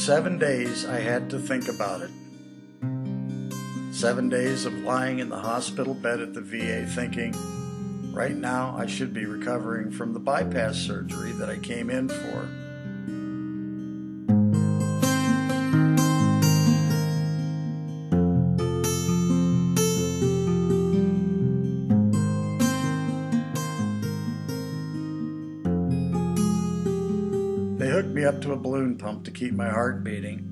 7 days I had to think about it. 7 days of lying in the hospital bed at the VA thinking, right now I should be recovering from the bypass surgery that I came in for. They hooked me up to a balloon pump to keep my heart beating,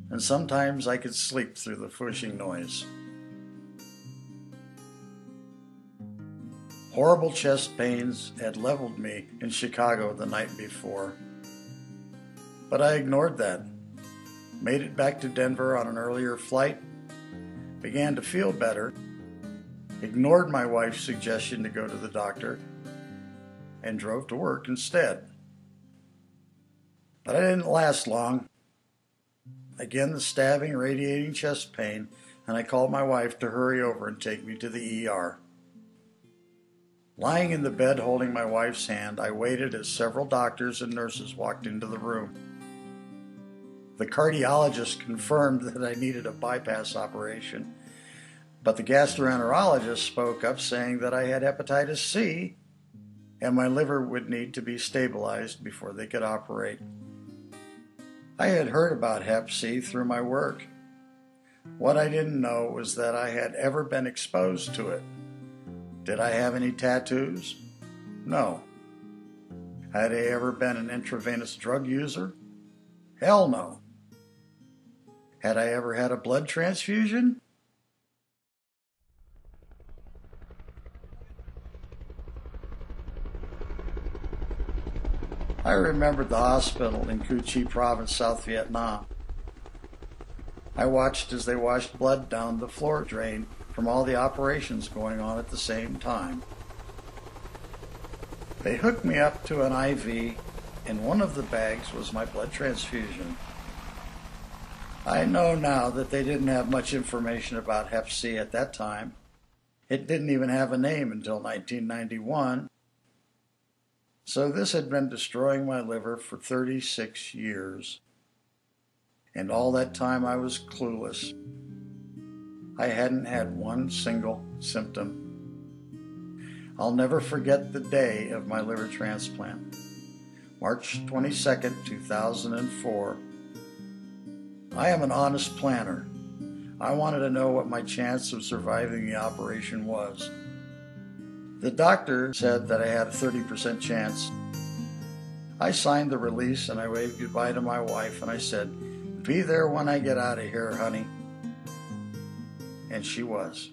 and sometimes I could sleep through the whooshing noise. Horrible chest pains had leveled me in Chicago the night before, but I ignored that. Made it back to Denver on an earlier flight, began to feel better, ignored my wife's suggestion to go to the doctor, and drove to work instead. But I didn't last long. Again, the stabbing, radiating chest pain, and I called my wife to hurry over and take me to the ER. Lying in the bed holding my wife's hand, I waited as several doctors and nurses walked into the room. The cardiologist confirmed that I needed a bypass operation, but the gastroenterologist spoke up saying that I had hepatitis C and my liver would need to be stabilized before they could operate. I had heard about Hep C through my work. What I didn't know was that I had ever been exposed to it. Did I have any tattoos? No. Had I ever been an intravenous drug user? Hell no. Had I ever had a blood transfusion? I remembered the hospital in Cu Chi Province, South Vietnam. I watched as they washed blood down the floor drain from all the operations going on at the same time. They hooked me up to an IV, and one of the bags was my blood transfusion. I know now that they didn't have much information about Hep C at that time. It didn't even have a name until 1991. So this had been destroying my liver for 36 years. And all that time I was clueless. I hadn't had one single symptom. I'll never forget the day of my liver transplant. March 22nd, 2004. I am an honest planner. I wanted to know what my chance of surviving the operation was. The doctor said that I had a 30% chance. I signed the release and I waved goodbye to my wife and I said, "Be there when I get out of here, honey." And she was.